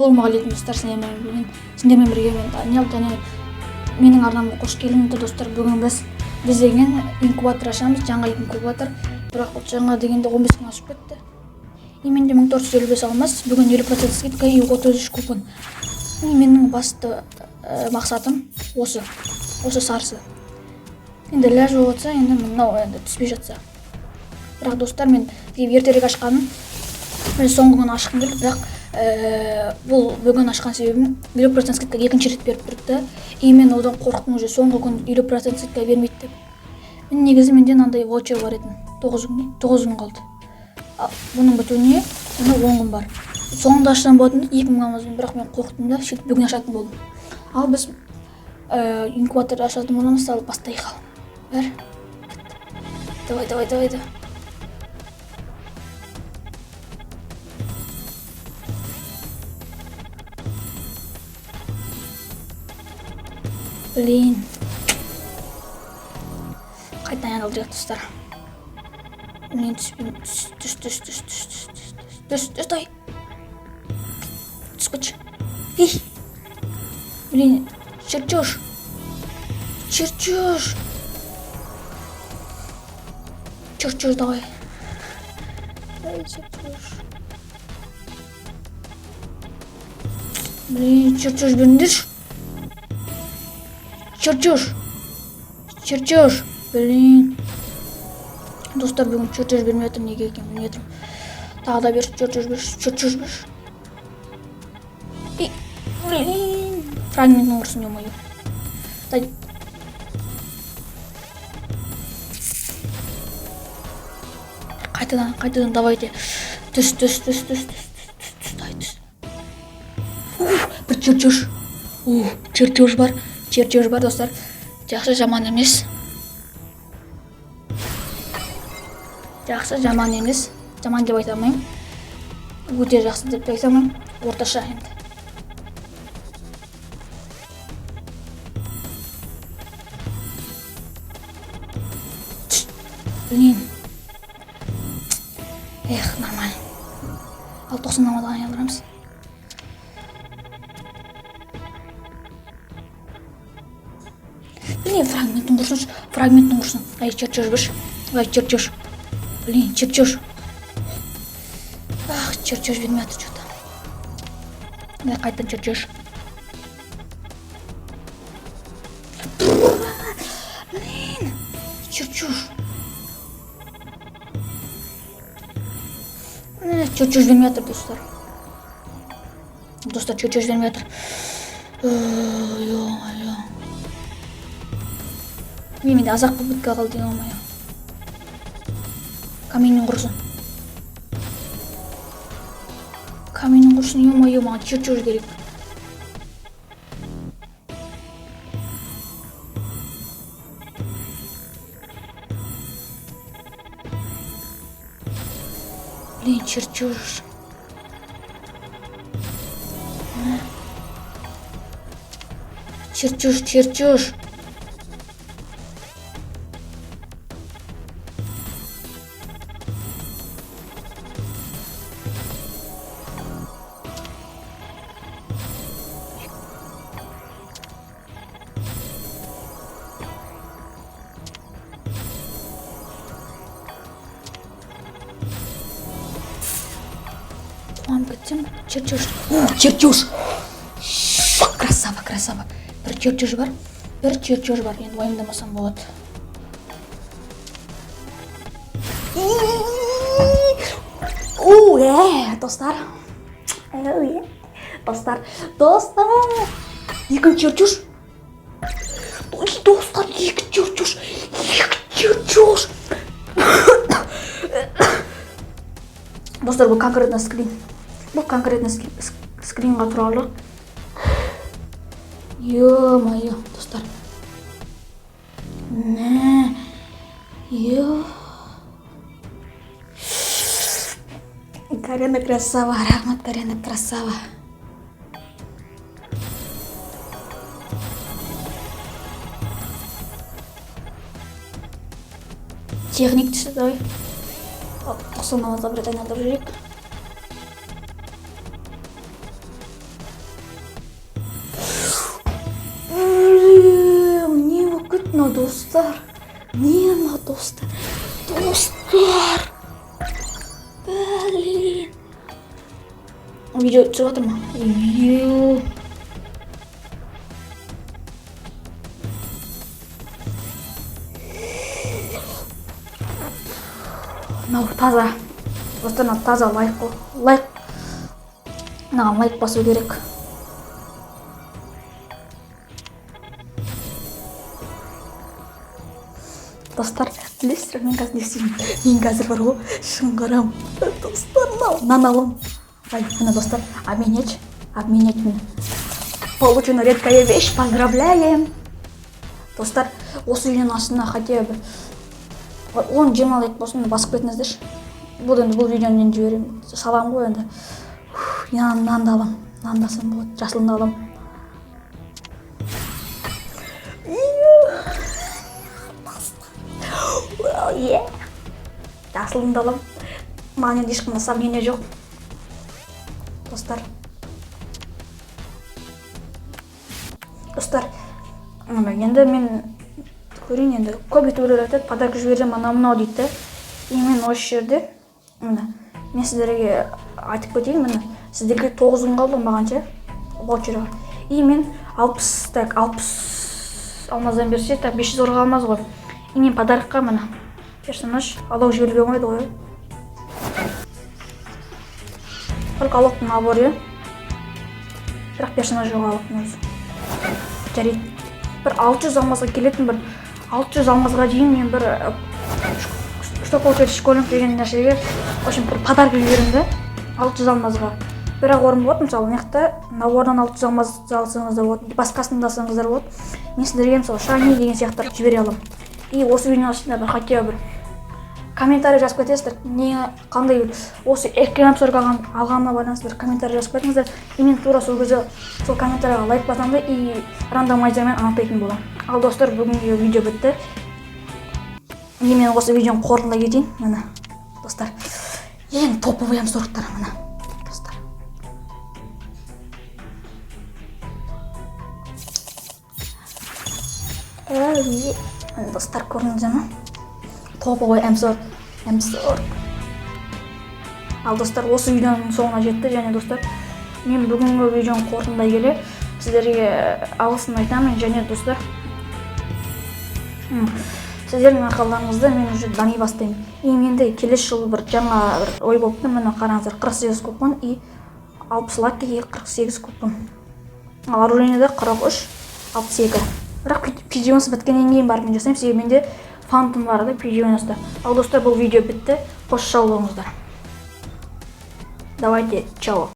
Ассалаумағалейкум достар, сендермен бірге мен Даниял және менің арнама қош келдіңдер достар. Бүгін біз деген инкубатор ашамыз, жаңа инкубатор. Бірақ бұл жаңа дегенде 15 мың ашып кетті. Менде 1455 алмас, бүгін 50% скидка и 33 купон. Менің басты мақсатым осы сарысы. Енді ләж болса, енді мынау түспей жатса. Бірақ достар, мен ертерек ашқаным, мен соңғы күні ашқым келді, бірақ бұл бүгін ашқан себебім 50% скидка екінші рет беріп тұрды. И мен одан қорықтым, уже соңғы күн 50% скидка бермейді деп. Мен негізі менде андай ваучер бар еді, 9 күн қалды. Бұның бітуіне 10 күн бар. Соңында ашсам болатын 2 мың алмаспен, бірақ мен қорықтым да сөйтіп бүгін ашатын болдым. Ал біз инкубаторды ашатын боламыз, ал бастайық. Бәр. Давай. Блин. Қайтадан янылдырық достар. Мен түспеймін. Түс, дай. Түскөч. Блин, чертеж. Чертеж, давай. Чертеж. Блин, чертеж беріңдерші. Чертеж, блин. Достар, бүгін чертеж бермей жатыр, неге екен білмедім. Тағы да берші, чертеж берші. Блин, фрагменттің ұрсын емайы. Дай. Қайтадан, давайте. Түс. Дай, түс. Бір чертеж. Чертеж бар достар. Жақсы, жаман емес. Жаман деп айта алмаймын. Өте жақсы деп айта алмаймын. Орташа енді. Блин. Нормально. Ал 90 намадан аялырамыз. Блин, фрагменттің құрсын. Ай, чертеж берші. Блин, чертеж. Чертеж бермей жатыр что-то. Қайтадан чертеж. Блин, чертеж. Чертеж бермей жатыр достар. Чертеж бермей жатыр. Менде азақ бұл біткі қалды деген олмай. Каменнің құрсын, емай, маған чертеж керек. Блин, чертеж. Чертеж. Чертеж. Красава. Бір чертеж бар. Енді уайымдамасам болады. Достар. Екі чертеж. Достар, бұл конкретно скринға туралы. Ё-моё, достар. Карена красава, рахмат, Карена красава. Техник түсі, давай. 90 намазда бір айналдырып жүрейік. достар, не мына достар? Достар. Блин. Видео түсіп жатыр ма? Мынау таза. Достар, мына таза лайк. Мынаған лайк басу керек. Достар, білесіздер, мен қазір не істеймін? Мен қазір бар ғой, шыңғырам. Достар, нан алам. Мына достар, обменять мне. Получена редкая вещь, поздравляем. Достар, осы видеоның астына хотя бы 10-20 лайк болсын, басып кетіңіздерші. Бұл видеоны мен жіберемін. Салам ғой енді. Нанды алам. Нандасам болады, жасылынды алам. Жасылынды алам. Маған енді ешқандай сомнение жоқ. Достар, енді мен көрейін, енді көп ютуберлер айтады, подарка жіберем, анау дейді. И мен осы жерде, мен сіздерге айтып кетейін, сіздерге 9 күн қалды маған ше, ваучерға. И мен 60 алмаздан берсе, 500 орға алмаз ғой. И мен подаркқа персонаж алау жіберуге болмайды ғой. Только алоқтың наборы, бірақ персонаж жоқ алоқтың өзі. Жарайды. Бір 600 алмазға келетін, 600 алмазға дейін мен что получать школинг деген нәрсеге, в общем, бір подарка жіберемді 600 алмазға. Бірақ орын болады, мысалы, меқта набордан 600 алмаз алсаңыздар болады, басқасын алсаңыздар болады. Мен сіздерге мысалы шайни деген сияқтар жібере алам. И осы видеоның астына бір хотя бір комментарий жазып кетесіздер, қандай осы экран обзорға алғанына байланысты бір комментарий жазып кетіңіздер. И мен тура сол кезде сол комментарийға лайк басамды и рандомайзермен анықтайтын боламын. Ал достар, бүгінгі видео бітті. И мен осы видеоны қорытындылай кетейін. Мына достар, ең топовый обзорлықтар мына достар. Достар, көрдіңіздер ме? Топовый обзор. Ал достар, осы видеоның соңына жетті. Және достар, мен бүгінгі видеоны қорытындылай келе сіздерге алғысын айтамын. Және достар, сіздердің арқаларыңызда мен уже дами бастаймын. И менде келесі жылы бір жаңа ой болыпты. Міне қараңыздар, 48 купон и 60 лайкке 48 купон. Ал оружиеде 43, 62. Бірақ PG-11 біткеннен кейін барып мен жасаймын. Себебі менде фантом бар да PG-11-да. Ал достар, бұл видео бітті. Қош сау болыңыздар. Давайте, чао.